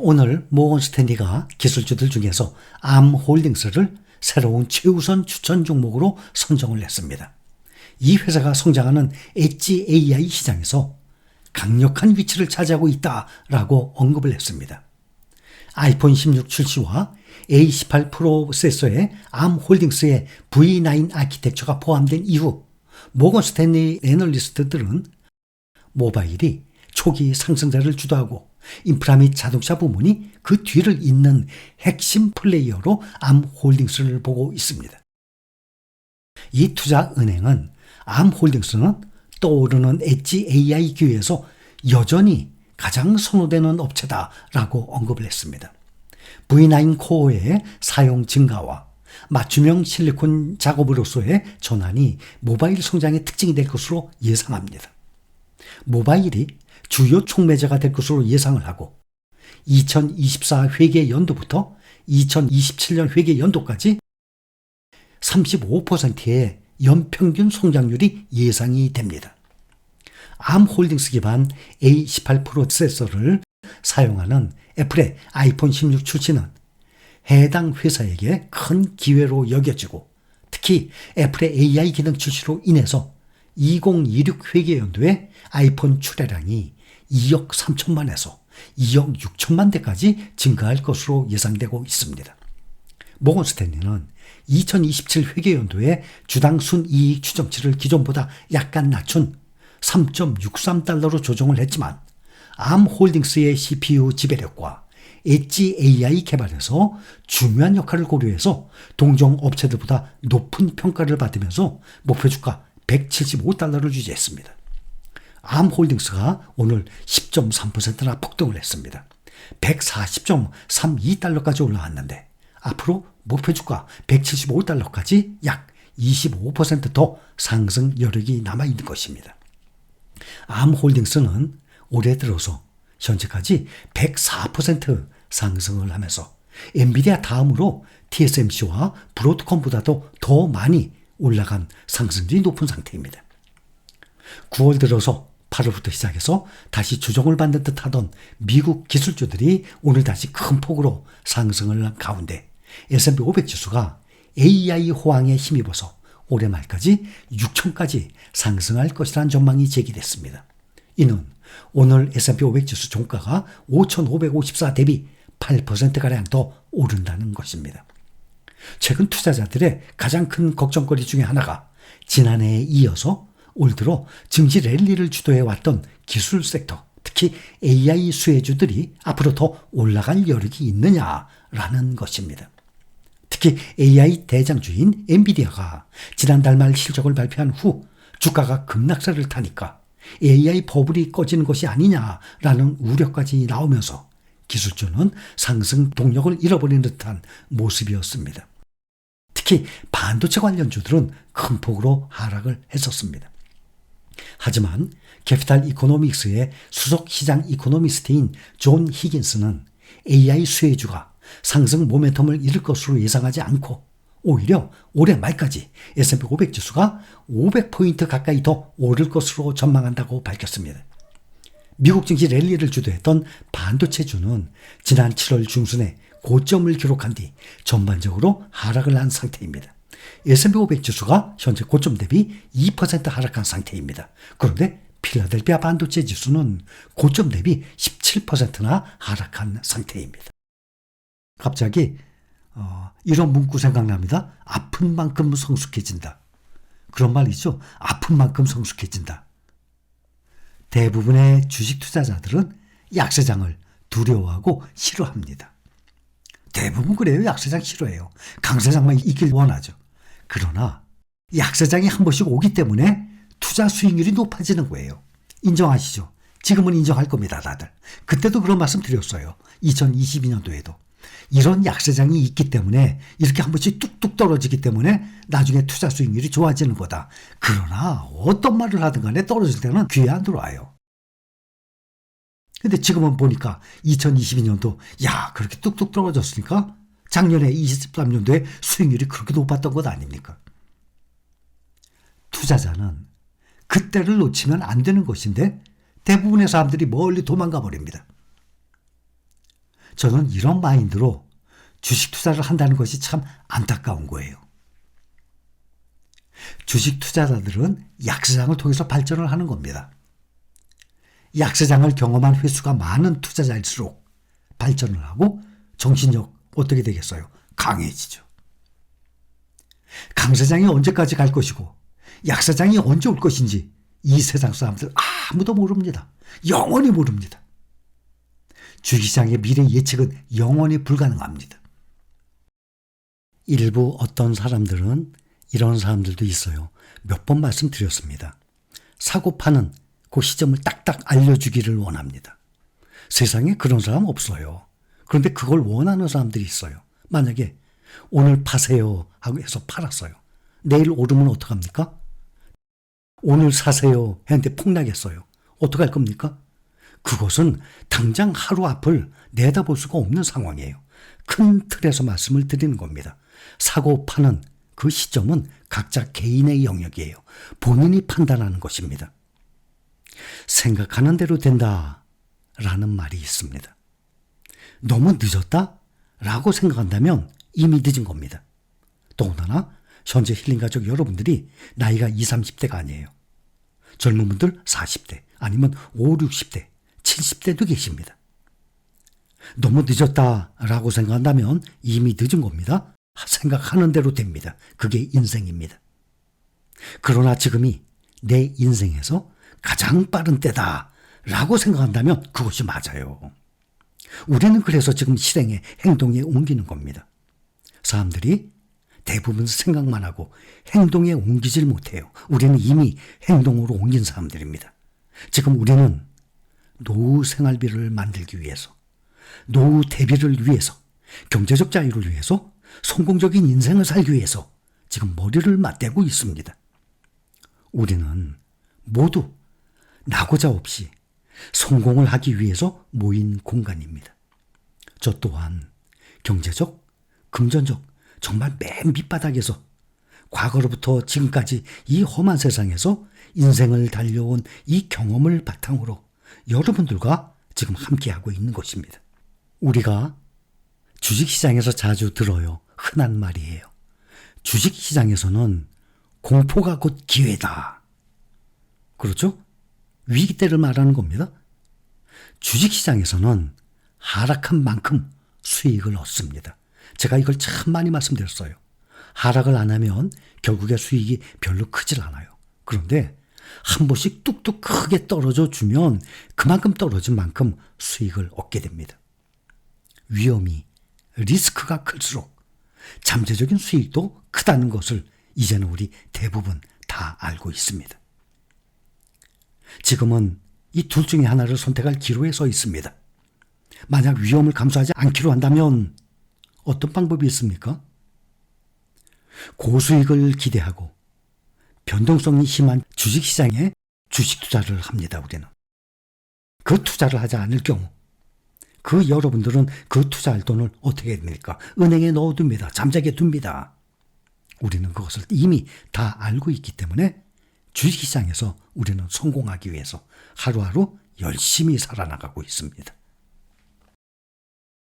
오늘 모건 스탠리가 기술주들 중에서 암홀딩스를 새로운 최우선 추천 종목으로 선정을 했습니다. 이 회사가 성장하는 엣지 AI 시장에서 강력한 위치를 차지하고 있다라고 언급을 했습니다. 아이폰 16 출시와 A18 프로세서에 암홀딩스의 V9 아키텍처가 포함된 이후 모건 스탠리 애널리스트들은 모바일이 초기 상승세를 주도하고 인프라 및 자동차 부문이 그 뒤를 잇는 핵심 플레이어로 암홀딩스를 보고 있습니다. 이 투자은행은 암홀딩스는 떠오르는 엣지 AI 기회에서 여전히 가장 선호되는 업체다라고 언급을 했습니다. V9 코어의 사용 증가와 맞춤형 실리콘 작업으로서의 전환이 모바일 성장의 특징이 될 것으로 예상합니다. 모바일이 주요 촉매제가 될 것으로 예상을 하고 2024 회계 연도부터 2027년 회계 연도까지 35%의 연평균 성장률이 예상이 됩니다. 암홀딩스 기반 A18 프로세서를 사용하는 애플의 아이폰 16 출시는 해당 회사에게 큰 기회로 여겨지고 특히 애플의 AI 기능 출시로 인해서 2026 회계연도에 아이폰 출하량이 2억 3천만에서 2억 6천만 대까지 증가할 것으로 예상되고 있습니다. 모건 스탠리는 2027 회계연도에 주당 순이익 추정치를 기존보다 약간 낮춘 3.63달러로 조정을 했지만 암홀딩스의 CPU 지배력과 엣지 AI 개발에서 중요한 역할을 고려해서 동종 업체들보다 높은 평가를 받으면서 목표 주가 175달러를 유지했습니다. 암홀딩스가 오늘 10.3%나 폭등을 했습니다. 140.32달러까지 올라왔는데 앞으로 목표 주가 175달러까지 약 25% 상승 여력이 남아있는 것입니다. 암홀딩스는 올해 들어서 현재까지 104% 상승을 하면서 엔비디아 다음으로 TSMC와 브로드컴보다도 더 많이 올라간 상승률이 높은 상태입니다. 9월 들어서 8월부터 시작해서 다시 조정을 받는 듯하던 미국 기술주들이 오늘 다시 큰 폭으로 상승을 한 가운데 S&P 500 지수가 AI 호황에 힘입어서 올해 말까지 6천까지 상승할 것이라는 전망이 제기됐습니다. 이는 오늘 S&P 500 지수 종가가 5,554 대비 8%가량 더 오른다는 것입니다. 최근 투자자들의 가장 큰 걱정거리 중에 하나가 지난해에 이어서 올 들어 증시 랠리를 주도해왔던 기술 섹터, 특히 AI 수혜주들이 앞으로 더 올라갈 여력이 있느냐라는 것입니다. 특히 AI 대장주인 엔비디아가 지난달 말 실적을 발표한 후 주가가 급락세를 타니까 AI 버블이 꺼지는 것이 아니냐라는 우려까지 나오면서 기술주는 상승 동력을 잃어버리는 듯한 모습이었습니다. 특히 반도체 관련주들은 큰 폭으로 하락을 했었습니다. 하지만 캐피탈 이코노믹스의 수석 시장 이코노미스트인 존 히긴스는 AI 수혜주가 상승 모멘텀을 잃을 것으로 예상하지 않고 오히려 올해 말까지 S&P 500 지수가 500포인트 가까이 더 오를 것으로 전망한다고 밝혔습니다. 미국 증시 랠리를 주도했던 반도체주는 지난 7월 중순에 고점을 기록한 뒤 전반적으로 하락을 한 상태입니다. S&P 500 지수가 현재 고점 대비 2% 하락한 상태입니다. 그런데 필라델피아 반도체 지수는 고점 대비 17%나 하락한 상태입니다. 갑자기 이런 문구 생각납니다. 아픈 만큼 성숙해진다. 그런 말 있죠. 아픈 만큼 성숙해진다. 대부분의 주식 투자자들은 약세장을 두려워하고 싫어합니다. 대부분 그래요. 약세장 싫어해요. 강세장만 있길 원하죠. 그러나 약세장이 한 번씩 오기 때문에 투자 수익률이 높아지는 거예요. 인정하시죠? 지금은 인정할 겁니다. 다들. 그때도 그런 말씀 드렸어요. 2022년도에도. 이런 약세장이 있기 때문에 이렇게 한 번씩 뚝뚝 떨어지기 때문에 나중에 투자 수익률이 좋아지는 거다. 그러나 어떤 말을 하든 간에 떨어질 때는 귀에 안 들어와요. 근데 지금은 보니까 2022년도 그렇게 뚝뚝 떨어졌으니까 작년에 23년도에 수익률이 그렇게 높았던 것 아닙니까? 투자자는 그때를 놓치면 안 되는 것인데 대부분의 사람들이 멀리 도망가 버립니다. 저는 이런 마인드로 주식 투자를 한다는 것이 참 안타까운 거예요. 주식 투자자들은 약세장을 통해서 발전을 하는 겁니다. 약세장을 경험한 횟수가 많은 투자자일수록 발전을 하고 정신력 어떻게 되겠어요? 강해지죠. 강세장이 언제까지 갈 것이고 약세장이 언제 올 것인지 이 세상 사람들 아무도 모릅니다. 영원히 모릅니다. 주식시장의 미래 예측은 영원히 불가능합니다. 일부 어떤 사람들은 이런 사람들도 있어요. 몇 번 말씀드렸습니다. 사고 파는 그 시점을 딱딱 알려주기를 원합니다. 세상에 그런 사람 없어요. 그런데 그걸 원하는 사람들이 있어요. 만약에 오늘 파세요 하고 해서 팔았어요. 내일 오르면 어떡합니까? 오늘 사세요 했는데 폭락했어요. 어떡할 겁니까? 그것은 당장 하루 앞을 내다볼 수가 없는 상황이에요. 큰 틀에서 말씀을 드리는 겁니다. 사고 파는 그 시점은 각자 개인의 영역이에요. 본인이 판단하는 것입니다. 생각하는 대로 된다라는 말이 있습니다. 너무 늦었다? 라고 생각한다면 이미 늦은 겁니다. 더군다나 현재 힐링가족 여러분들이 나이가 20, 30대가 아니에요. 젊은 분들 40대 아니면 5, 60대, 70대도 계십니다. 너무 늦었다라고 생각한다면 이미 늦은 겁니다. 생각하는 대로 됩니다. 그게 인생입니다. 그러나 지금이 내 인생에서 가장 빠른 때다라고 생각한다면 그것이 맞아요. 우리는 그래서 지금 실행에 행동에 옮기는 겁니다. 사람들이 대부분 생각만 하고 행동에 옮기질 못해요. 우리는 이미 행동으로 옮긴 사람들입니다. 지금 우리는 노후 생활비를 만들기 위해서, 노후 대비를 위해서, 경제적 자유를 위해서, 성공적인 인생을 살기 위해서 지금 머리를 맞대고 있습니다. 우리는 모두 나고자 없이 성공을 하기 위해서 모인 공간입니다. 저 또한 경제적, 금전적, 정말 맨 밑바닥에서 과거로부터 지금까지 이 험한 세상에서 인생을 달려온 이 경험을 바탕으로 여러분들과 지금 함께하고 있는 것입니다. 우리가 주식시장에서 자주 들어요. 흔한 말이에요. 주식시장에서는 공포가 곧 기회다. 그렇죠? 위기 때를 말하는 겁니다. 주식시장에서는 하락한 만큼 수익을 얻습니다. 제가 이걸 참 많이 말씀드렸어요. 하락을 안 하면 결국에 수익이 별로 크질 않아요. 그런데 한 번씩 뚝뚝 크게 떨어져 주면 그만큼 떨어진 만큼 수익을 얻게 됩니다. 위험이, 리스크가 클수록 잠재적인 수익도 크다는 것을 이제는 우리 대부분 다 알고 있습니다. 지금은 이 둘 중에 하나를 선택할 기로에 서 있습니다. 만약 위험을 감수하지 않기로 한다면 어떤 방법이 있습니까? 고수익을 기대하고 변동성이 심한 주식시장에 주식 투자를 합니다. 우리는. 그 투자를 하지 않을 경우 그 여러분들은 그 투자할 돈을 어떻게 됩니까? 은행에 넣어둡니다. 잠자게 둡니다. 우리는 그것을 이미 다 알고 있기 때문에 주식시장에서 우리는 성공하기 위해서 하루하루 열심히 살아나가고 있습니다.